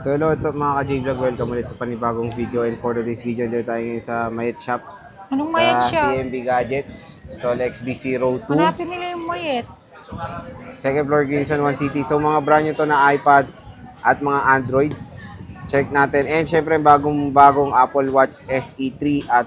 So hello, what's up mga ka-J-Vlog? Welcome ulit sa panibagong video. And for today's video, dito tayo ngayon sa Mayet Shop. Anong Mayet Shop? Sa CMB Gadgets, stall XB02. Hanapin nila yung Mayet. Second floor, Quezon City. So mga brand nyo to na iPads at mga Androids. Check natin. And syempre bagong Apple Watch SE 3 at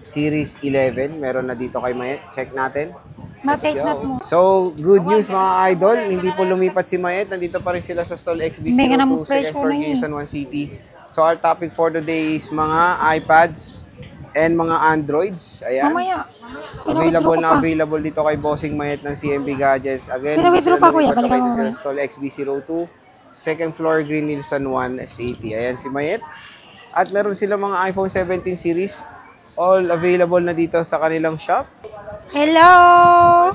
Series 11. Meron na dito kay Mayet. Check natin. Ma-take note mo. So, good news mga idol. Hindi po lumipat si Mayet. Nandito pa rin sila sa stall XB02, second floor, Quezon City. So, our topic for today is mga iPads and mga Androids. Ayan. Mamaya. Available dito kay Bossing Mayet ng CMB Gadgets. Again, Pinawithdraw pa kuya. Balikan mo sa stall XB02, second floor, Green Hills San Juan City. Ayan si Mayet. At meron sila mga iPhone 17 series. All available na dito sa kanilang shop. Hello!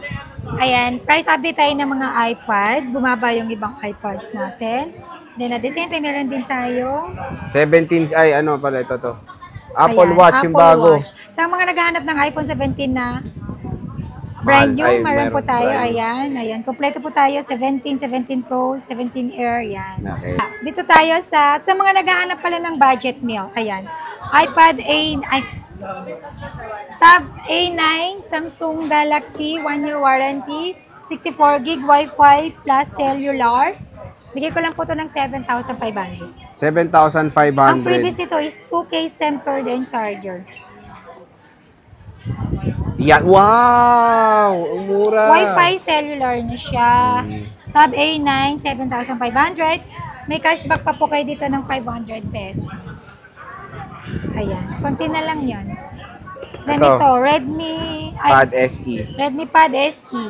Ayan, price update tayo ng mga iPad. Bumaba yung ibang iPads natin. Then at the same time, meron din tayong 17, ay ano pala ito to. ayan, Apple Watch yung bago. Watch. Sa mga naghahanap ng iPhone 17 na brand new, meron po tayo. Ayan. Kompleto po tayo. 17, 17 Pro, 17 Air. Ayan. Okay. Dito tayo sa mga naghahanap pala ng budget meal. Ayan. iPad Tab A9, Samsung Galaxy, 1-year warranty, 64GB Wi-Fi plus cellular. Bigay ko lang po ito ng 7,500. 7,500. Ang freebies nito is 2 case tempered and charger. Yan. Wow! Ang mura. Wi-Fi cellular na siya. Tab A9, 7,500. May cashback pa po kayo dito ng 500 pesos. Ayan. Konti na lang yun. Then ito, Redmi Pad SE. Redmi Pad SE.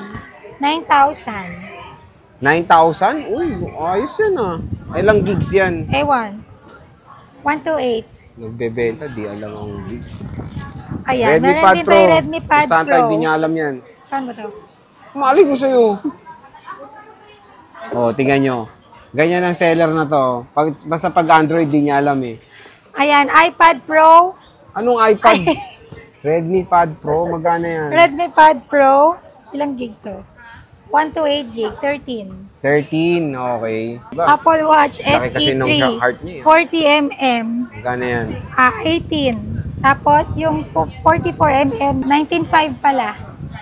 9,000. 9,000? Uy, ayos yan ah. Ilang gigs yan? Ewan. 128. Nagbebenta, di alam ang gigs. Ayan, Redmi meron Pad din Pro. tayo Redmi Pad Bastante, Pro. hindi niya alam yan. Saan ba ito? Mali ko sa'yo. Oh, tingnan nyo. Ganyan ang seller na to. Basta pag Android, di niya alam eh. Ayan, iPad Pro. Anong iPad? Redmi Pad Pro, magkano yan? Redmi Pad Pro. Ilang gig to? 128 gig, 13. 13, okay. Diba? Apple Watch Laki SE kasi nung 3. heart niya, 40mm. Magkano yan? 18. Tapos yung 44mm, 19.5 pala.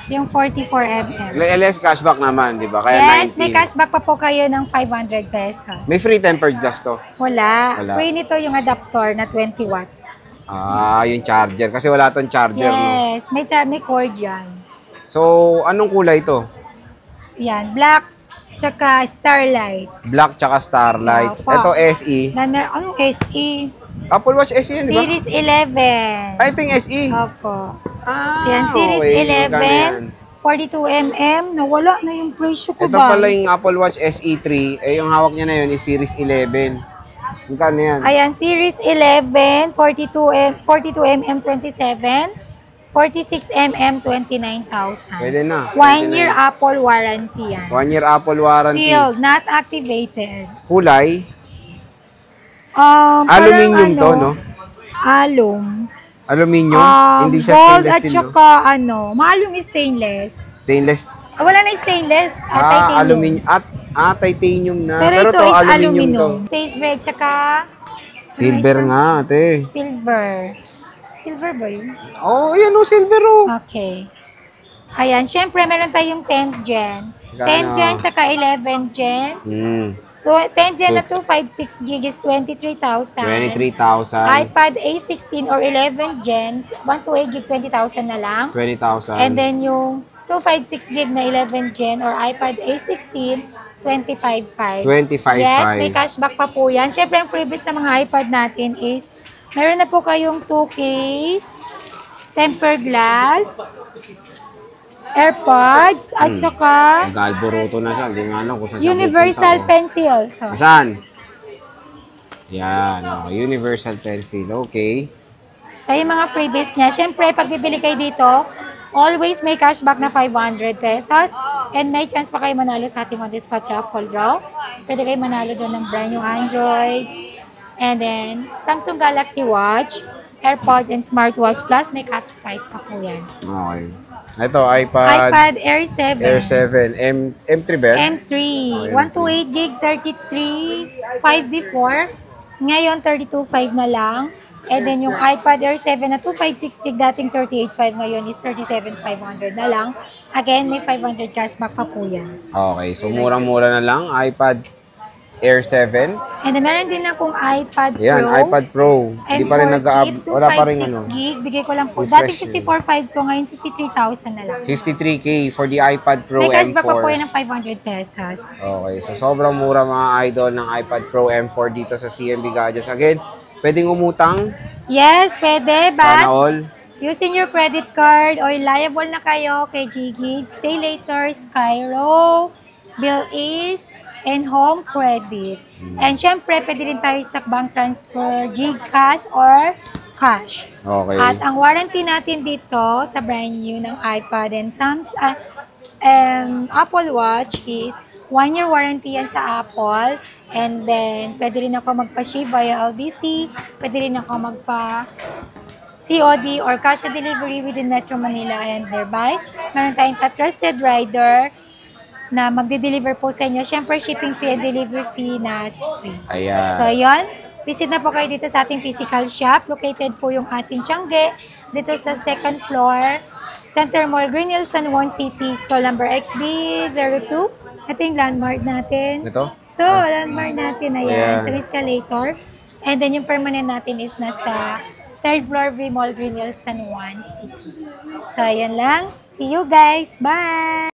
Yung 44mm. LS cashback naman, di ba? Kaya Yes, 19. may cashback pa po kayo ng 500 pesos. May free tempered glass to. Wala. Wala. Free nito yung adapter na 20 watts. Ah, yung charger. Kasi wala tong charger, no? Yes, may cord yan. So, anong kulay to? Yan, black, tsaka starlight. Black tsaka starlight. Opo. Ito SE. Anong SE? Apple Watch SE yan, di ba? Series 11. Ay, ito yung SE. Opo. Ah, Yan, Series okay. Magkano yan? 11, 42mm. Nawala na yung presyo ko Ito ba? pala yung Apple Watch SE 3. Eh, yung hawak niya na yun is Series 11. Magkano yan? Ayan, Series 11, 42mm 27, 46mm 29,000. Pwede na. 1 year Apple warranty yan. 1 year Apple warranty. Sealed, not activated. Kulay? Parang Aluminium to, no? Aluminium? Hindi siya gold stainless at steel, saka mahal yung stainless. Stainless. Wala na yung stainless. Titanium. Aluminium. Titanium na. Pero ito to, is aluminium to. Face red, tsaka Silver nga, ate. silver. Silver ba yun? Oh, yan o, silver o. Okay. Ayan, syempre meron tayong 10th gen. 10th gen, tsaka 11th gen. So, 10th gen na to, 56 gig is 23,000. 23,000. iPad A16 or 11th gen, 128 gig, 20,000 na lang. 20,000. And then yung 256 gig na 11th gen or iPad A16, 25,500. 25,500. Yes, may cashback pa po yan. Syempre, ang freebies ng mga iPad natin is, meron na po kayong 2 case, tempered glass, AirPods, at saka Galboroto na siya. Hindi nga alam kung saan siya Universal pupunta, Pencil. oh. Saan? Yan. Oh, Universal Pencil. Okay. Kaya yung mga freebies niya. Syempre, pag bibili kayo dito, always may cashback na 500 pesos. And may chance pa kayo manalo sa ating on-the-spot raffle draw. Pwede kayo manalo doon ng brand new Android. And then, Samsung Galaxy Watch, AirPods, and Smartwatch Plus. May cash prize pa po yan. Okay. Ito, iPad Air 7. Air 7. M3 ba? M3. 128 gig, 33, 5 before. Ngayon, 32.5 na lang. And then yung iPad Air 7 na 256 gig, dating 38.5 ngayon is 37,500 na lang. Again, may 500 cashback pa po yan. Okay, so murang-mura na lang. iPad Air 7. And then meron din akong iPad Pro. Yan, iPad Pro. Hindi pa rin wala pa rin ano. 256 gig, bigay ko lang po. Refresh Dating 54.5 to, ngayon 53,000 na lang. 53K for the iPad Pro May cashback pa po M4. yan ng 500 pesos. Okay, so sobrang mura mga idol ng iPad Pro M4 dito sa CMB Gadgets. Again, pwedeng umutang. Yes, pwede, Sana but all. using your credit card or liable na kayo kay G-Gigs, Pay Later, Skyro, Bill Is, and Home Credit. And syempre, pwede rin tayo sa bank transfer, GCash or cash. Okay. At ang warranty natin dito sa brand new ng iPad and Apple Watch is 1-year warranty yan sa Apple. And then, pwede rin ako magpa-ship via LBC. Pwede rin ako COD or cash on delivery within Metro Manila and thereby. Meron tayong trusted rider na magde-deliver po sa inyo. Siyempre, shipping fee and delivery fee not free. Ayan. So, yun. Visit na po kayo dito sa ating physical shop. Located po yung ating Tiangge. Dito sa second floor. Center Mall, Green Hills, San Juan City. Store number XB02. Ito yung landmark natin. Ito? Ito, landmark natin. Ayan. Ayan. Sa escalator. And then yung permanent natin is nasa third floor V Mall, Green Hills, San Juan City. So, ayan lang. See you guys. Bye!